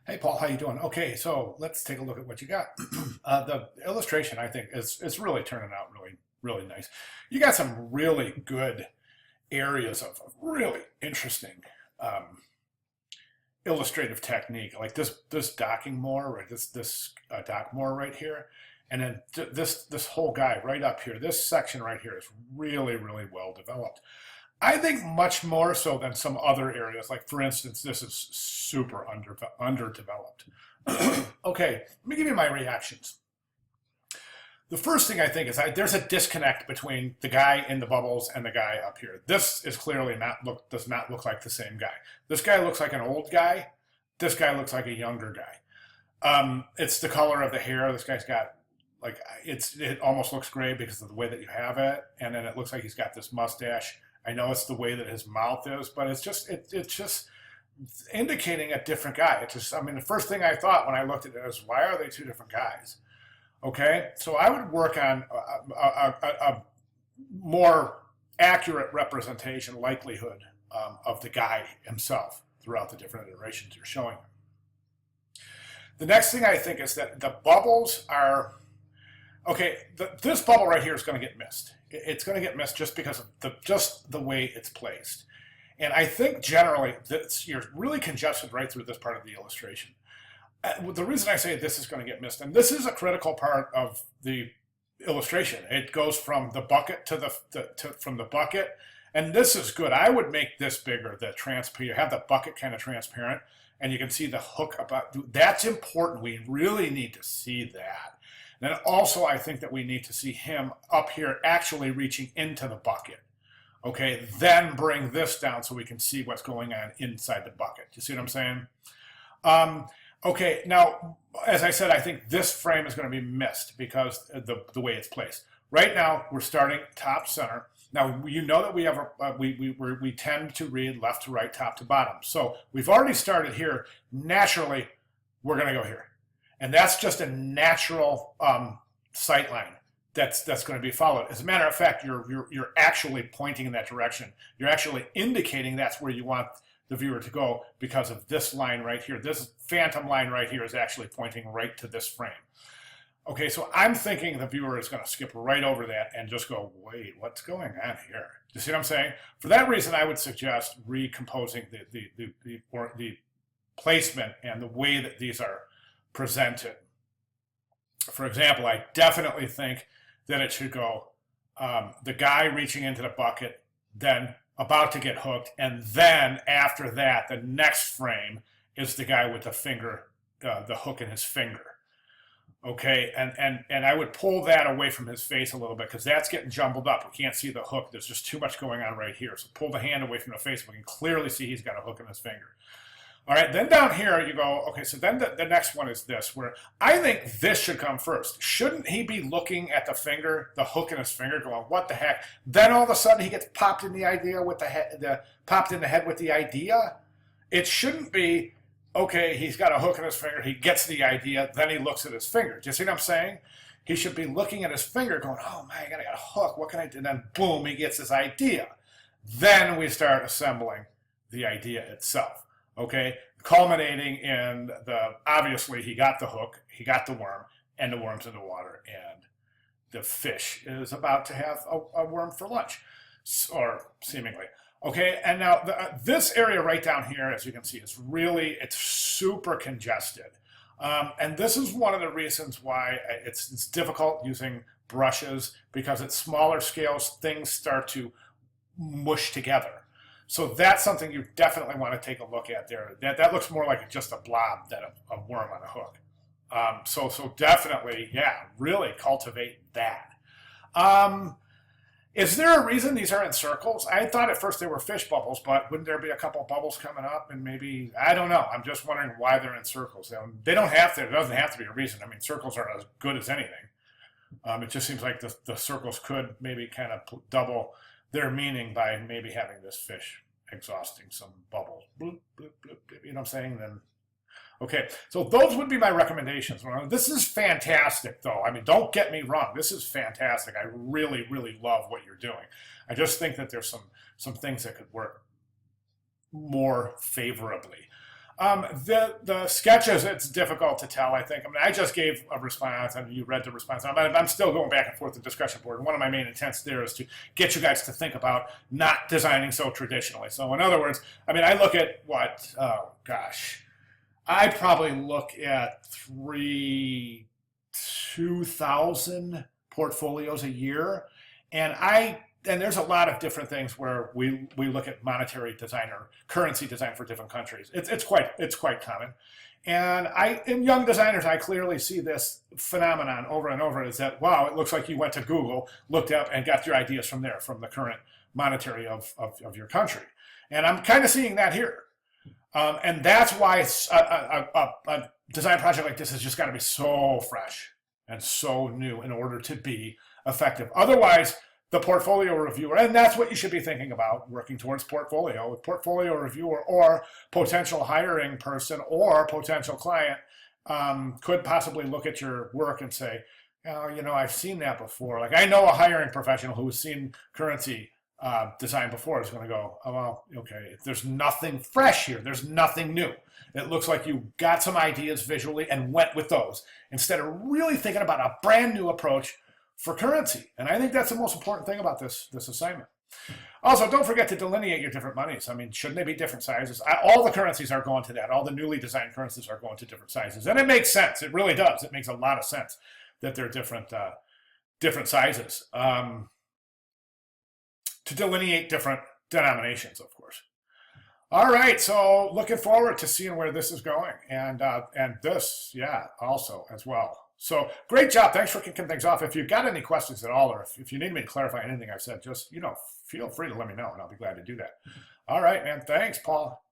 Hey Paul, how you doing? Okay, so let's take a look at what you got. The illustration, I think, is really turning out really nice. You got some really good areas of really interesting um, illustrative technique, like this docking moor, right? This dock moor right here, and then this whole guy right up here. This section right here is really well developed. I think much more so than some other areas. Like for instance, this is super underdeveloped. Okay, let me give you my reactions. The first thing I think is there's a disconnect between the guy in the bubbles and the guy up here. This is clearly does not look like the same guy. This guy looks like an old guy. This guy looks like a younger guy. It's the color of the hair. This guy's got like it almost looks gray because of the way that you have it, and then it looks like he's got this mustache. I know it's the way that his mouth is, but it's just indicating a different guy. I mean, the first thing I thought when I looked at it is, why are they two different guys? Okay, so I would work on a more accurate representation, likelihood of the guy himself throughout the different iterations you're showing. The next thing I think is that the bubbles are, okay, this bubble right here is going to get missed. It's going to get missed just because of just the way it's placed. And I think generally you're really congested right through this part of the illustration. The reason I say this is going to get missed, and this is a critical part of the illustration. It goes from the bucket from the bucket, and this is good. I would make this bigger. You have the bucket kind of transparent, and you can see the hook about. That's important. We really need to see that. And then also, I think that we need to see him up here actually reaching into the bucket. Okay, then bring this down so we can see what's going on inside the bucket. You see what I'm saying? Okay, now, as I said, I think this frame is going to be missed because the way it's placed. Right now, we're starting top center. Now, you know that we have we tend to read left to right, top to bottom. So we've already started here. Naturally, we're going to go here. And that's just a natural sight line that's going to be followed. As a matter of fact, you're actually pointing in that direction. You're actually indicating that's where you want the viewer to go because of this line right here. This phantom line right here is actually pointing right to this frame. Okay, so I'm thinking the viewer is going to skip right over that and just go, wait, what's going on here? You see what I'm saying? For that reason, I would suggest recomposing the placement and the way that these are presented. For example, I definitely think that it should go the guy reaching into the bucket, then about to get hooked, and then after that, the next frame is the guy with the finger, the hook in his finger. Okay, and I would pull that away from his face a little bit because that's getting jumbled up. We can't see the hook. There's just too much going on right here. So pull the hand away from the face. We can clearly see he's got a hook in his finger. All right, then down here you go, okay, so then the next one is this, where I think this should come first. Shouldn't he be looking at the finger, the hook in his finger, going, what the heck? Then all of a sudden he gets popped in the idea with popped in the head with the idea? It shouldn't be, okay, he's got a hook in his finger, he gets the idea, then he looks at his finger. Do you see what I'm saying? He should be looking at his finger going, oh my God, I got a hook, what can I do? And then boom, he gets his idea. Then we start assembling the idea itself. Okay, culminating in obviously he got the hook, he got the worm, and the worm's in the water, and the fish is about to have a worm for lunch, or seemingly. Okay, and now this area right down here, as you can see, it's super congested. And this is one of the reasons why it's difficult using brushes, because at smaller scales, things start to mush together. So that's something you definitely want to take a look at there. That looks more like just a blob than a worm on a hook. So definitely, yeah, really cultivate that. Is there a reason these are in circles? I thought at first they were fish bubbles, but wouldn't there be a couple bubbles coming up? And maybe, I don't know. I'm just wondering why they're in circles. They don't have to, it doesn't have to be a reason. I mean, circles are as good as anything. It just seems like the circles could maybe kind of double their meaning by maybe having this fish exhausting some bubbles. Bloop, bloop, bloop, bloop, you know what I'm saying? Then, okay, so those would be my recommendations. This is fantastic, though. I mean, don't get me wrong. This is fantastic. I really love what you're doing. I just think that there's some things that could work more favorably. The sketches, it's difficult to tell, I think. I mean, I just gave a response, and you read the response. I'm still going back and forth the discussion board. And one of my main intents there is to get you guys to think about not designing so traditionally. So in other words, I mean, I look at what, oh gosh, I probably look at 2,000 portfolios a year. And there's a lot of different things where we look at monetary design or currency design for different countries. It's quite common. And in young designers, I clearly see this phenomenon over and over, is that, wow, it looks like you went to Google, looked up, and got your ideas from there, from the current monetary of your country. And I'm kind of seeing that here. And that's why a design project like this has just got to be so fresh and so new in order to be effective. Otherwise, the portfolio reviewer, and that's what you should be thinking about, working towards portfolio. A portfolio reviewer or potential hiring person or potential client could possibly look at your work and say, oh, you know, I've seen that before. Like, I know a hiring professional who's seen currency design before is going to go, oh, well, okay, there's nothing fresh here. There's nothing new. It looks like you got some ideas visually and went with those instead of really thinking about a brand new approach for currency. And I think that's the most important thing about this assignment. Also, don't forget to delineate your different monies. I mean, shouldn't they be different sizes? All the currencies are going to that. All the newly designed currencies are going to different sizes. And it makes sense. It really does. It makes a lot of sense that they're different sizes. To delineate different denominations, of course. All right, so looking forward to seeing where this is going, and this, yeah, also as well. So great job. Thanks for kicking things off. If you've got any questions at all, or if you need me to clarify anything I've said, just, feel free to let me know, and I'll be glad to do that. All right, man. Thanks, Paul.